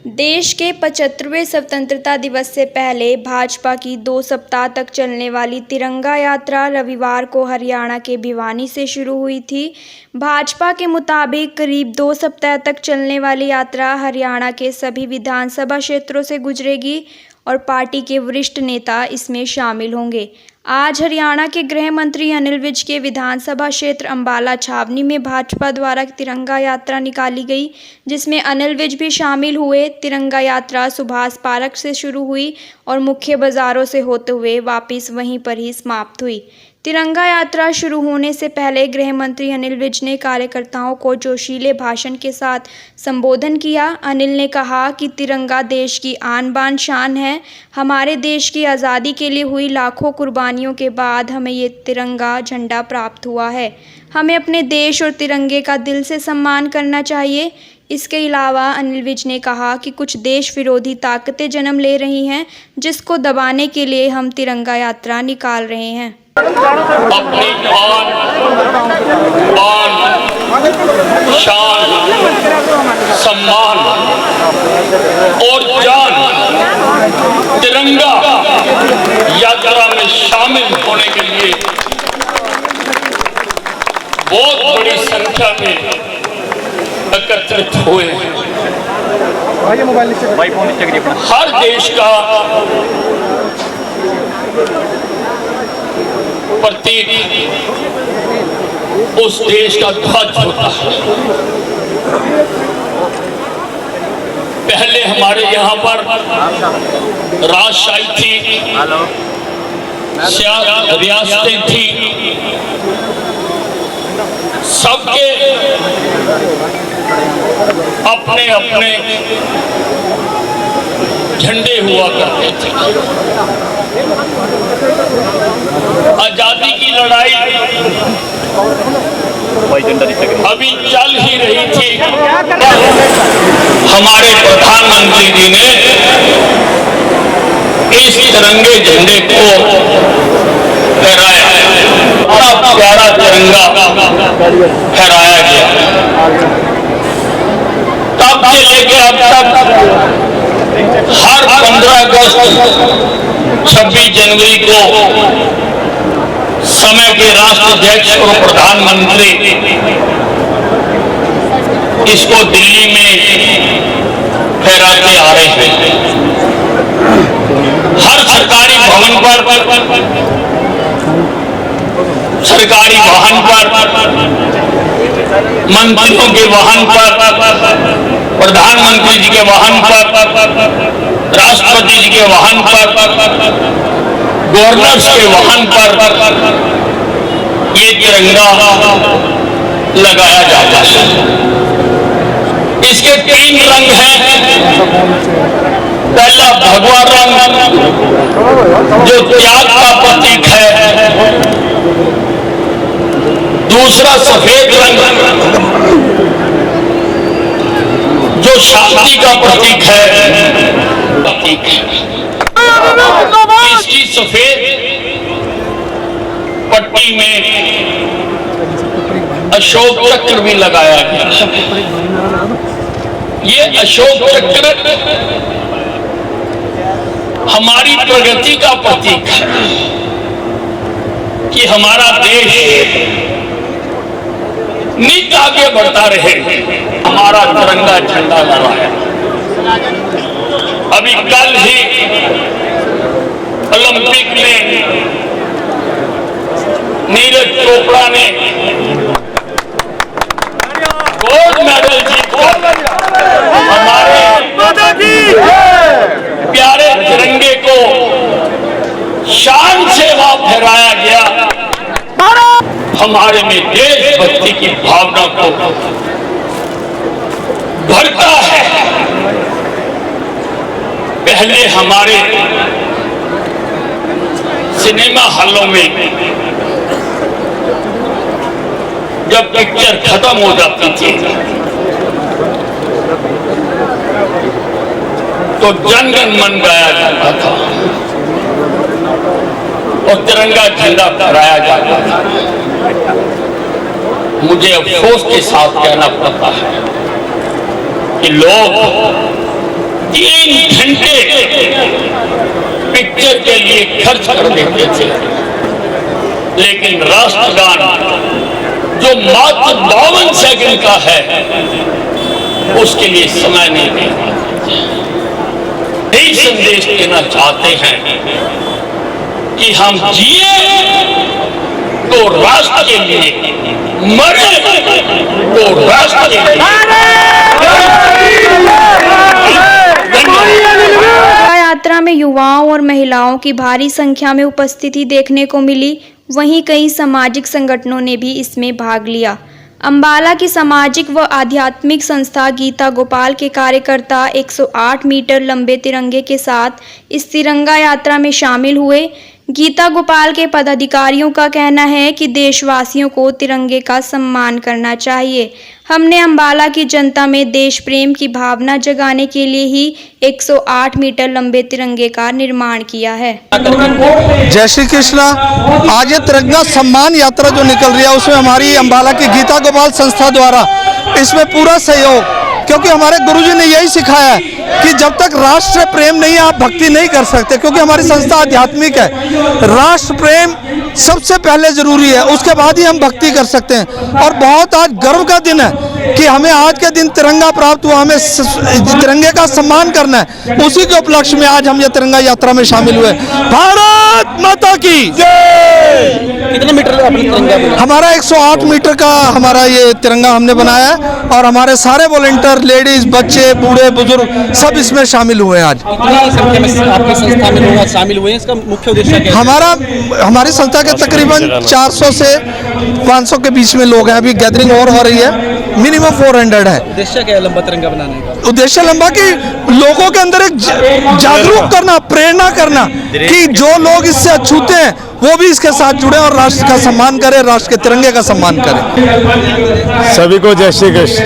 देश के 75वें स्वतंत्रता दिवस से पहले भाजपा की 2 सप्ताह तक चलने वाली तिरंगा यात्रा रविवार को हरियाणा के भिवानी से शुरू हुई थी। भाजपा के मुताबिक करीब 2 सप्ताह तक चलने वाली यात्रा हरियाणा के सभी विधानसभा क्षेत्रों से गुजरेगी और पार्टी के वरिष्ठ नेता इसमें शामिल होंगे। आज हरियाणा के गृह मंत्री अनिल विज के विधानसभा क्षेत्र अंबाला छावनी में भाजपा द्वारा तिरंगा यात्रा निकाली गई, जिसमें अनिल विज भी शामिल हुए। तिरंगा यात्रा सुभाष पार्क से शुरू हुई और मुख्य बाजारों से होते हुए वापस वहीं पर ही समाप्त हुई। तिरंगा यात्रा शुरू होने से पहले गृह मंत्री अनिल विज ने कार्यकर्ताओं को जोशीले भाषण के साथ संबोधन किया। अनिल ने कहा कि तिरंगा देश की आन बान शान है। हमारे देश की आज़ादी के लिए हुई लाखों कुर्बानियों के बाद हमें ये तिरंगा झंडा प्राप्त हुआ है। हमें अपने देश और तिरंगे का दिल से सम्मान करना चाहिए। इसके अलावा अनिल विज ने कहा कि कुछ देश विरोधी ताकतें जन्म ले रही हैं, जिसको दबाने के लिए हम तिरंगा यात्रा निकाल रहे हैं। अपनी शान, सम्मान और जान तिरंगा यात्रा में शामिल होने के लिए बहुत बड़ी संख्या में एकत्रित हुए हैं। हर देश का प्रतीक उस देश का ध्वज होता है। पहले हमारे यहाँ पर राजशाही थी, रियासतें थी, सबके अपने अपने झंडे हुआ करते थे। आजादी की लड़ाई अभी चल ही रही थी। हमारे प्रधानमंत्री जी ने इस तिरंगे झंडे को फहराया, बड़ा प्यारा तिरंगा फहराया गया। तब से लेकर अब तक हर 15 अगस्त 26 जनवरी को समय के राष्ट्राध्यक्ष और प्रधानमंत्री इसको दिल्ली में फहराते आ रहे हैं। हर सरकारी भवन पर, सरकारी वाहन पर, मंत्रियों के वाहन पर, प्रधानमंत्री जी के वाहन पर, राष्ट्रपति जी के वाहन पर, गवर्नर्स के वाहन पर ये तिरंगा लगाया जाता है। इसके 3 रंग हैं। पहला भगवा रंग जो त्याग का प्रतीक है, दूसरा सफेद रंग जो शांति का प्रतीक है। इसकी सफेद पट्टी में अशोक चक्र भी लगाया गया। ये अशोक चक्र हमारी प्रगति का प्रतीक है कि हमारा देश नित आगे बढ़ता रहे। हमारा तिरंगा झंडा लहराया। अभी कल ही ओलंपिक में नीरज चोपड़ा ने गोल्ड मेडल जीतकर हमारे प्यारे तिरंगे को शान से वहां फहराया गया। हमारे में देशभक्ति की भावना को भरता है। पहले हमारे सिनेमा हॉलों में जब पिक्चर खत्म हो जाती थी तो जन गण मन गाया जाता था और तिरंगा झंडा फहराया जाता था। मुझे अफसोस के साथ कहना पड़ता है कि लोग 3 घंटे पिक्चर के लिए खर्च कर देते थे, लेकिन राष्ट्रगान जो मात्र 52 सेकंड का है उसके लिए समय नहीं देना। यही संदेश देना चाहते हैं कि हम जिए तो राष्ट्र के लिए, मरे तो राष्ट्र के तिरंगा यात्रा में युवाओं और महिलाओं की भारी संख्या में उपस्थिति देखने को मिली। वहीं कई सामाजिक संगठनों ने भी इसमें भाग लिया। अंबाला की सामाजिक व आध्यात्मिक संस्था गीता गोपाल के कार्यकर्ता 108 मीटर लंबे तिरंगे के साथ इस तिरंगा यात्रा में शामिल हुए। गीता गोपाल के पदाधिकारियों का कहना है कि देशवासियों को तिरंगे का सम्मान करना चाहिए। हमने अंबाला की जनता में देश प्रेम की भावना जगाने के लिए ही 108 मीटर लंबे तिरंगे का निर्माण किया है। जय श्री कृष्णा। आज ये तिरंगा सम्मान यात्रा जो निकल रही है उसमें हमारी अंबाला की गीता गोपाल संस्था द्वारा इसमें पूरा सहयोग, क्योंकि हमारे गुरुजी ने यही सिखाया है कि जब तक राष्ट्र प्रेम नहीं आप भक्ति नहीं कर सकते, क्योंकि हमारी संस्था आध्यात्मिक है। राष्ट्र प्रेम सबसे पहले जरूरी है, उसके बाद ही हम भक्ति कर सकते हैं। और बहुत आज गर्व का दिन है कि हमें आज के दिन तिरंगा प्राप्त हुआ, हमें तिरंगे का सम्मान करना है। उसी के उपलक्ष्य में आज हम ये तिरंगा यात्रा में शामिल हुए। भारत माता की जय। कितने मीटर अपने तिरंगा बना? हमारा 108 मीटर का हमारा ये तिरंगा हमने बनाया है और हमारे सारे वॉलंटियर, लेडीज, बच्चे, बूढ़े, बुजुर्ग सब इसमें शामिल हुए हैं। आज कितनी संख्या में आपकी संस्था में लोग शामिल हुए हैं? इसका मुख्य उद्देश्य क्या है? हमारी संस्था के तकरीबन 400 से 500 के बीच में लोग हैं। अभी गैदरिंग और हो रही है, मिनिमम 400 है। उद्देश्य क्या है लंबा तिरंगा बनाने का? उद्देश्य लंबा कि लोगों के अंदर एक जागरूक करना, प्रेरणा करना कि जो लोग इससे अछूते हैं वो भी इसके साथ जुड़े और राष्ट्र का सम्मान करें, राष्ट्र के तिरंगे का सम्मान करें। सभी को जय श्री कृष्ण।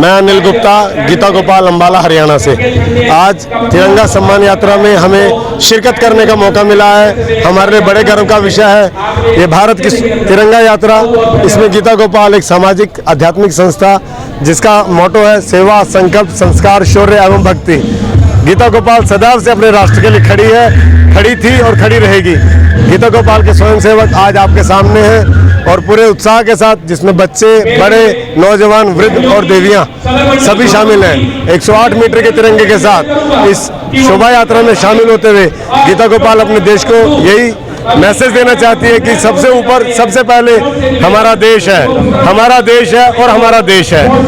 मैं अनिल गुप्ता, गीता गोपाल, अंबाला, हरियाणा से। आज तिरंगा सम्मान यात्रा में हमें शिरकत करने का मौका मिला है। हमारे लिए बड़े गर्व का विषय है ये भारत की तिरंगा यात्रा। इसमें गीता गोपाल एक सामाजिक आध्यात्मिक संस्था जिसका मोटो है सेवा, संकल्प, संस्कार, शौर्य एवं भक्ति। गीता गोपाल सदैव से अपने राष्ट्र के लिए खड़ी है, खड़ी थी और खड़ी रहेगी। गीता गोपाल के स्वयंसेवक आज आपके सामने हैं और पूरे उत्साह के साथ, जिसमें बच्चे, बड़े, नौजवान, वृद्ध और देवियां सभी शामिल हैं। 108 मीटर के तिरंगे के साथ इस शोभा यात्रा में शामिल होते हुए गीता गोपाल अपने देश को यही मैसेज देना चाहती है कि सबसे ऊपर, सबसे पहले हमारा देश है, हमारा देश है और हमारा देश है।